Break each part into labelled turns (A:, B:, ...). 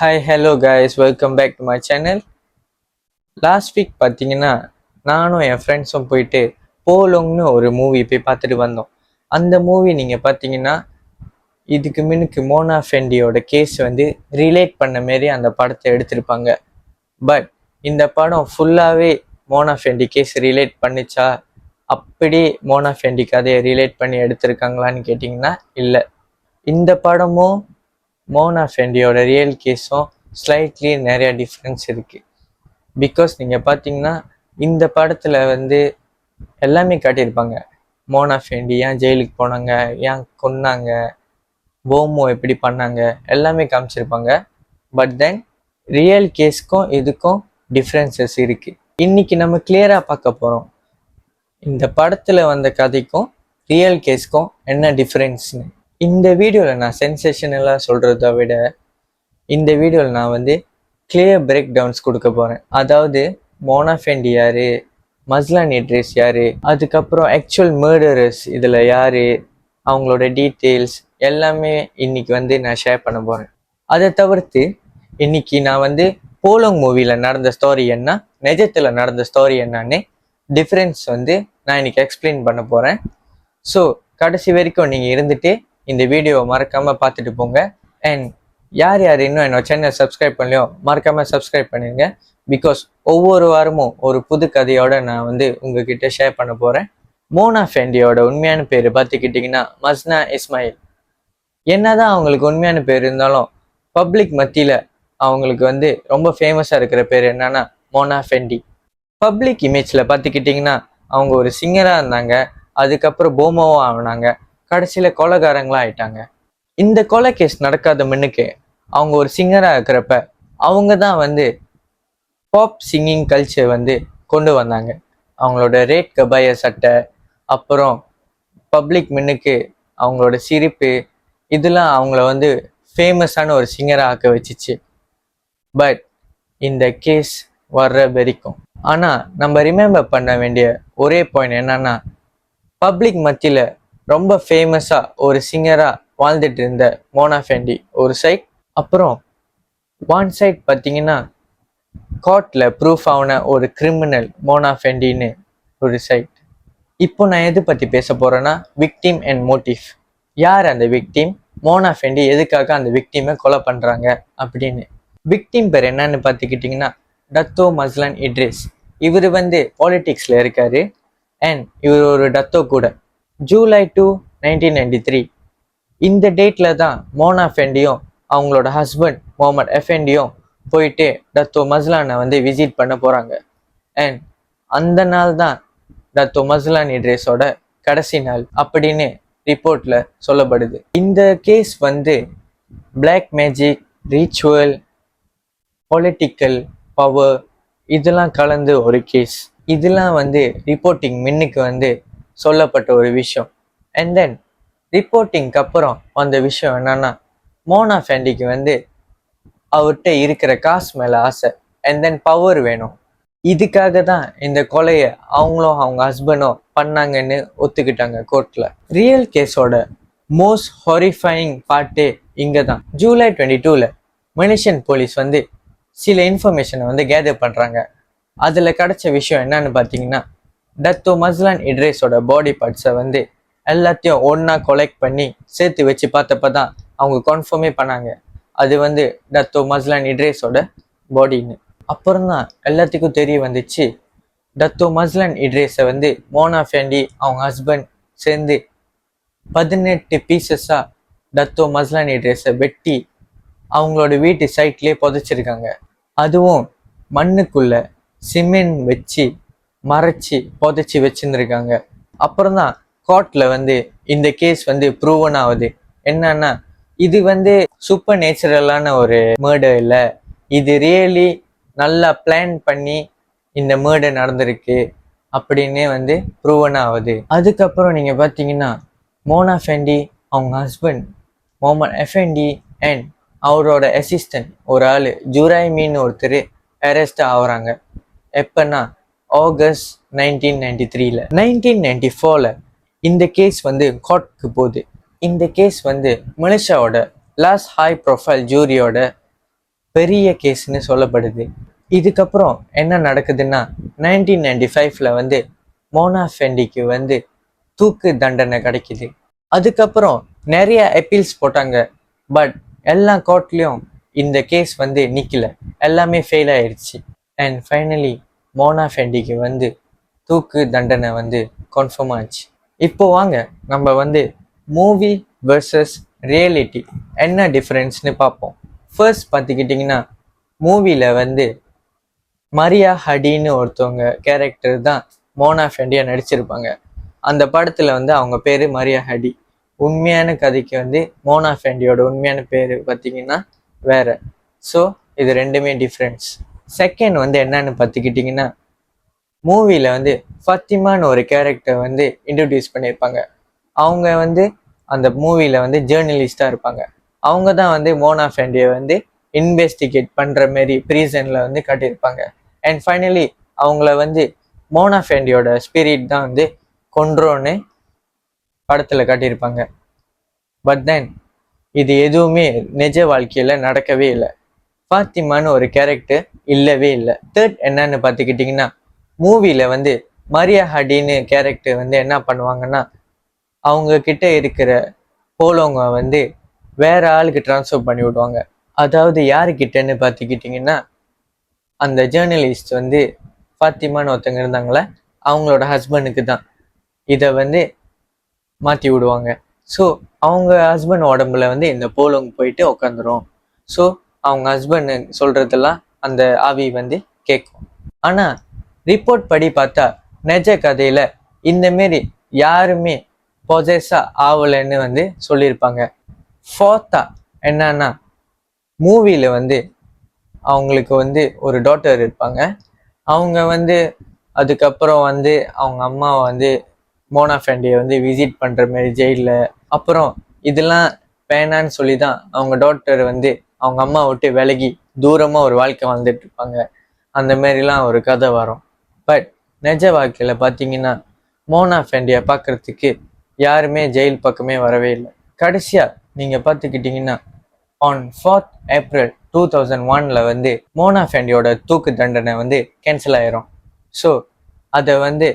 A: Hi hello guys, welcome back to my channel. Last week பார்த்தீங்கன்னா நானும் என் ஃப்ரெண்ட்ஸும் போயிட்டு போலோங்னு ஒரு மூவி போய் பார்த்துட்டு வந்தோம். அந்த மூவி நீங்கள் பார்த்தீங்கன்னா இதுக்கு முன்னுக்கு மோனா ஃபெண்டியோட கேஸ் ரிலேட் பண்ண மாரி அந்த படத்தை எடுத்திருப்பாங்க. பட் இந்த படம் ஃபுல்லாகவே மோனா ஃபெண்டி கேஸ் ரிலேட் பண்ணிச்சா, அப்படி மோனா ஃபெண்டி கதையை ரிலேட் பண்ணி எடுத்திருக்காங்களான்னு கேட்டிங்கன்னா இல்லை. இந்த படமும் மோனா ஃபெண்டியோட ரியல் கேஸும் ஸ்லைட்லி நிறைய டிஃப்ரென்ஸ் இருக்குது. பிகாஸ் நீங்கள் பார்த்தீங்கன்னா இந்த படத்தில் எல்லாமே காட்டியிருப்பாங்க. மோனா ஃபெண்டி ஏன் ஜெயிலுக்கு போனாங்க, ஏன் கொன்னாங்க, போமோ எப்படி பண்ணாங்க, எல்லாமே காமிச்சிருப்பாங்க. பட் தென் ரியல் கேஸ்க்கும் இதுக்கும் டிஃப்ரென்சஸ் இருக்குது. இன்னைக்கு நம்ம கிளியராக பார்க்க போகிறோம் இந்த படத்தில் வந்த கதைக்கும் ரியல் கேஸ்க்கும் என்ன டிஃப்ரென்ஸ்னு. இந்த வீடியோவில் நான் சென்சேஷனலாக சொல்கிறத விட இந்த வீடியோவில் நான் கிளியர் பிரேக் டவுன்ஸ் கொடுக்க போகிறேன். அதாவது மோனா ஃபெண்டி யார், மஸ்லான் இட்ரிஸ் யார், அதுக்கப்புறம் ஆக்சுவல் மர்டரர்ஸ் இதில் யார், அவங்களோட டீட்டெயில்ஸ் எல்லாமே இன்னைக்கு நான் ஷேர் பண்ண போகிறேன். அதை தவிர்த்து இன்னைக்கு நான் போலோங் மூவியில் நடந்த ஸ்டோரி என்ன, நிஜத்தில் நடந்த ஸ்டோரி என்னன்னு டிஃப்ரென்ஸ் நான் இன்னைக்கு எக்ஸ்பிளைன் பண்ண போகிறேன். ஸோ கடைசி வரைக்கும் நீங்கள் இருந்துட்டு இந்த வீடியோவை மறக்காமல் பார்த்துட்டு போங்க. அண்ட் யார் இன்னும் என்னோட சேனல் சப்ஸ்கிரைப் பண்ணலையோ மறக்காமல் சப்ஸ்கிரைப் பண்ணிடுங்க. பிகாஸ் ஒவ்வொரு வாரமும் ஒரு புது கதையோட நான் உங்ககிட்ட ஷேர் பண்ண போகிறேன். மோனா ஃபெண்டியோட உண்மையான பேர் பார்த்துக்கிட்டிங்கன்னா மஸ்னா இஸ்மாயில். என்னதான் அவங்களுக்கு உண்மையான பேர் இருந்தாலும் பப்ளிக் மத்தியில் அவங்களுக்கு ரொம்ப ஃபேமஸாக இருக்கிற பேர் என்னன்னா மோனா ஃபெண்டி. பப்ளிக் இமேஜில் பார்த்துக்கிட்டிங்கன்னா அவங்க ஒரு சிங்கராக இருந்தாங்க, அதுக்கப்புறம் போமோவும் ஆனாங்க, கடைசியில் கொலைகாரங்களாக ஆயிட்டாங்க. இந்த கொலை கேஸ் நடக்காத முன்னுக்கு அவங்க ஒரு சிங்கராக இருக்கிறப்ப அவங்க தான் பாப் சிங்கிங் கல்ச்சர் கொண்டு வந்தாங்க. அவங்களோட ரேட் கபாய சட்டை, அப்புறம் பப்ளிக் முன்னுக்கு அவங்களோட சிரிப்பு, இதெல்லாம் அவங்கள ஃபேமஸான ஒரு சிங்கராக ஆக்க வச்சிச்சு. பட் இந்த கேஸ் வர்ற வரைக்கும் ஆனால் நம்ம ரிமெம்பர் பண்ண வேண்டிய ஒரே பாயிண்ட் என்னன்னா, பப்ளிக் மத்தியில் ரொம்ப ஃபேமஸாக ஒரு சிங்கராக வாழ்ந்துட்டு இருந்த மோனா ஃபெண்டி ஒரு சைட், அப்புறம் ஒன் சைட் பார்த்தீங்கன்னா கோர்ட்டில் ப்ரூஃப் ஆன ஒரு கிரிமினல் மோனா ஃபெண்டின்னு ஒரு சைட். இப்போ நான் எது பற்றி பேச போகிறேன்னா விக்டிம் அண்ட் மோட்டிவ். யார் அந்த விக்டிம், மோனா ஃபெண்டி எதுக்காக அந்த விக்டிமை கொலை பண்ணுறாங்க அப்படின்னு. விக்டிம் பேர் என்னன்னு பார்த்துக்கிட்டிங்கன்னா டத்தோ மஸ்லான் இட்ரிஸ். இவர் பாலிட்டிக்ஸில் இருக்கார் அண்ட் இவர் ஒரு டத்தோ கூட. ஜூலை 2, 1993 இந்த டேட்டில் தான் மோனா ஃபெண்டியும் அவங்களோட ஹஸ்பண்ட் முகமது எஃபெண்டியும் போயிட்டு டத்தோ மஸ்லானை விசிட் பண்ண போகிறாங்க. அண்ட் அந்த நாள் தான் டத்தோ மஸ்லான் இட்ரிஸோட கடைசி நாள் அப்படின்னு ரிப்போர்ட்டில் சொல்லப்படுது. இந்த case black magic, ritual, political power இதெல்லாம் கலந்து ஒரு கேஸ். இதெல்லாம் ரிப்போர்ட்டிங் முன்னுக்கு சொல்லப்பட்ட ஒரு விஷயம். அண்ட் தென் ரிப்போர்ட்டிங்க்கு அப்புறம் அந்த விஷயம் என்னன்னா, மோனா ஃபெண்டிக்கு அவர்கிட்ட இருக்கிற காசு மேலே ஆசை அண்ட் தென் பவர் வேணும். இதுக்காக தான் இந்த கொலையை அவங்களும் அவங்க ஹஸ்பண்டும் பண்ணாங்கன்னு ஒத்துக்கிட்டாங்க கோர்ட்டில். ரியல் கேஸோட மோஸ்ட் ஹாரிஃபையிங் பார்ட்டே இங்கே தான். ஜூலை 22 மலேசியன் போலீஸ் சில இன்ஃபர்மேஷனை கேதர் பண்ணுறாங்க. அதில் கிடைச்ச விஷயம் என்னன்னு பார்த்தீங்கன்னா, டத்தோ மஸ்லான் இட்ரிஸோட பாடி பார்ட்ஸை எல்லாத்தையும் ஒன்றா கொலெக்ட் பண்ணி சேர்த்து வச்சு பார்த்தப்ப தான் அவங்க கன்ஃபார்மே பண்ணாங்க அது டத்தோ மஸ்லான் இட்ரிஸோட பாடின்னு. அப்புறம் தான் எல்லாத்துக்கும் தெரிய வந்துச்சு, டத்தோ மஸ்லான் இட்ரிஸை மோனா ஃபெண்டி அவங்க ஹஸ்பண்ட் சேர்ந்து 18 பீசஸாக டத்தோ மஸ்லான் இட்ரிஸை வெட்டி அவங்களோட வீட்டு சைட்லேயே புதைச்சிருக்காங்க. அதுவும் மண்ணுக்குள்ள சிமெண்ட் வச்சு மறைச்சி புதைச்சி வச்சுருந்துருக்காங்க. அப்புறம் தான் கோர்ட்டில் இந்த கேஸ் ப்ரூவன் ஆகுது. என்னன்னா, இது சூப்பர் நேச்சுரலான ஒரு மர்டர் இல்லை, இது ரியலி நல்லா பிளான் பண்ணி இந்த மர்டர் நடந்திருக்கு அப்படின்னு ப்ரூவன் ஆகுது. அதுக்கப்புறம் நீங்கள் பார்த்தீங்கன்னா மோனா ஃபெண்டி அவங்க ஹஸ்பண்ட் முகமது எஃபெண்டி அண்ட் அவரோட அசிஸ்டன்ட் ஒரு ஆள் ஜுரைமின்னு ஒருத்தர் அரெஸ்ட் ஆகுறாங்க. எப்பன்னா ஆகஸ்ட் 1993. 1994 இந்த கேஸ் கோர்ட்டுக்கு போகுது. இந்த கேஸ் மலேசியாவோட லாஸ்ட் ஹை ப்ரொஃபைல் ஜூரியோட பெரிய கேஸ்ன்னு சொல்லப்படுது. இதுக்கப்புறம் என்ன நடக்குதுன்னா 1995ல வந்து மோனா ஃபெண்டிக்கு வந்து தூக்கு தண்டனை கிடைக்குது. அதுக்கப்புறம் நிறைய அப்பீல்ஸ் போட்டாங்க. பட் எல்லா கோர்ட்லேயும் இந்த கேஸ் வந்து நிற்கல, எல்லாமே ஃபெயில் ஆயிடுச்சு. அண்ட் ஃபைனலி மோனா ஃபெண்டிக்கு வந்து தூக்கு தண்டனை வந்து கன்ஃபார்ம் ஆச்சு. இப்போ வாங்க நம்ம வந்து மூவி வெர்சஸ் ரியாலிட்டி என்ன டிஃப்ரென்ஸ்னு பார்ப்போம். ஃபர்ஸ்ட் பார்த்துக்கிட்டிங்கன்னா மூவியில் வந்து மரியா ஹடின்னு ஒருத்தவங்க கேரக்டர் தான் மோனா ஃபெண்டியா நடிச்சிருப்பாங்க. அந்த படத்தில் வந்து அவங்க பேர் மரியா ஹடி. உண்மையான கதைக்கு வந்து மோனா ஃபெண்டியோட உண்மையான பேர் பார்த்தீங்கன்னா வேற. ஸோ இது ரெண்டுமே டிஃப்ரென்ஸ். செகண்ட் வந்து என்னன்னு பார்த்துக்கிட்டிங்கன்னா மூவியில் வந்து ஃபத்திமான்னு ஒரு கேரக்டர் வந்து இன்ட்ரடியூஸ் பண்ணியிருப்பாங்க. அவங்க வந்து அந்த மூவியில் வந்து ஜேர்னலிஸ்டாக இருப்பாங்க. அவங்க தான் வந்து மோனா ஃபெண்டியை வந்து இன்வெஸ்டிகேட் பண்ணுற மாரி ப்ரீசனில் வந்து காட்டியிருப்பாங்க. அண்ட் ஃபைனலி அவங்கள வந்து மோனா ஃபெண்டியோட ஸ்பிரிட் தான் வந்து கொன்றோன்னு படத்தில் காட்டியிருப்பாங்க. பட் தென் இது எதுவுமே நிஜ வாழ்க்கையில் நடக்கவே இல்லை. ஃபாத்திமான்னு ஒரு கேரக்டர் இல்லவே இல்லை. தேர்ட் என்னன்னு பார்த்துக்கிட்டிங்கன்னா மூவியில் வந்து மரியா ஹடின்னு கேரக்டர் வந்து என்ன பண்ணுவாங்கன்னா அவங்க கிட்ட இருக்கிற போலவங்க வந்து வேற ஆளுக்கு ட்ரான்ஸ்ஃபர் பண்ணி விடுவாங்க. அதாவது யாருக்கிட்டன்னு பார்த்துக்கிட்டிங்கன்னா அந்த ஜேர்னலிஸ்ட் வந்து ஃபாத்திமான்னு ஒருத்தங்க இருந்தாங்களே அவங்களோட ஹஸ்பண்டுக்கு தான் இதை வந்து மாற்றி விடுவாங்க. ஸோ அவங்க ஹஸ்பண்ட் உடம்புல வந்து இந்த போலவங்க போயிட்டு உட்காந்துரும். ஸோ அவங்க ஹஸ்பண்ட் சொல்கிறதெல்லாம் அந்த ஆவி வந்து கேட்கும். ஆனால் ரிப்போர்ட் படி பார்த்தா நிஜ கதையில் இந்தமாரி யாருமே பொசஸாக ஆகலைன்னு வந்து சொல்லியிருப்பாங்க. ஃபோர்த்தா என்னன்னா மூவியில் வந்து அவங்களுக்கு வந்து ஒரு டாட்டர் இருப்பாங்க. அவங்க வந்து அதுக்கப்புறம் வந்து அவங்க அம்மாவை வந்து மோனா ஃபெண்டியை வந்து விசிட் பண்ணுற மாதிரி ஜெயிலில், அப்புறம் இதெல்லாம் வேணான்னு சொல்லி தான் அவங்க டாட்டர் வந்து அவங்க அம்மா விட்டு விலகி தூரமாக ஒரு வாழ்க்கை வாழ்ந்துட்டு இருப்பாங்க. அந்த மாரிலாம் ஒரு கதை வரும். பட் நிஜ வாழ்க்கையில் பார்த்தீங்கன்னா மோனா ஃபெண்டியை பார்க்குறதுக்கு யாருமே ஜெயில் பக்கமே வரவே இல்லை. கடைசியாக நீங்கள் பார்த்துக்கிட்டிங்கன்னா ஆன் 4th April 2001 வந்து மோனா ஃபெண்டியோட தூக்கு தண்டனை வந்து கேன்சல் ஆயிரும். ஸோ அதை வந்து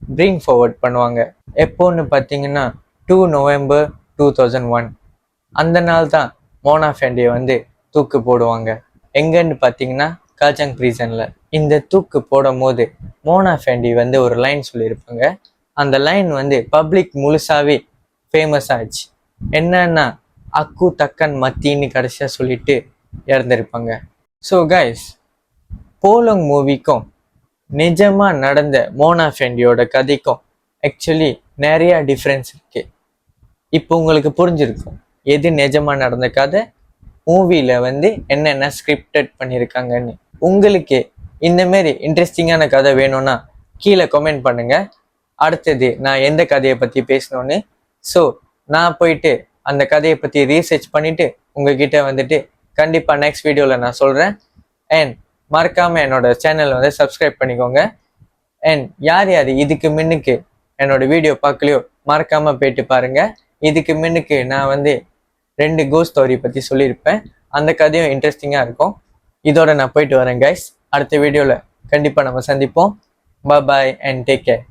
A: பிரிங் ஃபார்வர்ட் பண்ணுவாங்க. எப்போன்னு பார்த்தீங்கன்னா 2 November 2001 அந்த நாள் தான் மோனா ஃபெண்டியை வந்து தூக்கு போடுவாங்க. எங்கன்னு பார்த்தீங்கன்னா காஜங் ப்ரீசனில். இந்த தூக்கு போடும் போது மோனா ஃபெண்டி வந்து ஒரு லைன் சொல்லியிருப்பாங்க. அந்த லைன் வந்து பப்ளிக் முழுசாவே ஃபேமஸ் ஆச்சு. என்னன்னா அக்கு தக்கன் மத்தின்னு கடைசியாக சொல்லிட்டு இறந்துருப்பாங்க. ஸோ கைஸ், போலங் மூவிக்கும் நிஜமாக நடந்த மோனா ஃபெண்டியோட கதைக்கும் ஆக்சுவலி நிறையா டிஃப்ரென்ஸ் இருக்கு. இப்போ உங்களுக்கு புரிஞ்சிருக்கும் எது நிஜமாக நடந்த கதை, மூவியில் வந்து என்னென்ன ஸ்கிரிப்டட் பண்ணியிருக்காங்கன்னு. உங்களுக்கு இந்தமாரி இன்ட்ரெஸ்டிங்கான கதை வேணும்னா கீழே கமெண்ட் பண்ணுங்க. அடுத்தது நான் எந்த கதையை பற்றி பேசணும்னு. ஸோ நான் போயிட்டு அந்த கதையை பற்றி ரீசர்ச் பண்ணிவிட்டு உங்ககிட்ட வந்துட்டு கண்டிப்பாக நெக்ஸ்ட் வீடியோவில் நான் சொல்கிறேன். அண்ட் மறக்காமல் என்னோட சேனலை வந்து சப்ஸ்கிரைப் பண்ணிக்கோங்க. அண்ட் யார் யார் இதுக்கு முன்னுக்கு என்னோட வீடியோ பார்க்கலையோ மறக்காமல் போயிட்டு பாருங்கள். இதுக்கு முன்னுக்கு நான் வந்து 2 கோஸ்ட் ஸ்டோரி பற்றி சொல்லியிருப்பேன். அந்த கதையும் இன்ட்ரெஸ்டிங்காக இருக்கும். இதோட நான் போயிட்டு வரேன் கைஸ். அடுத்த வீடியோவில் கண்டிப்பாக நம்ம சந்திப்போம். பாய் அண்ட் டேக் கேர்.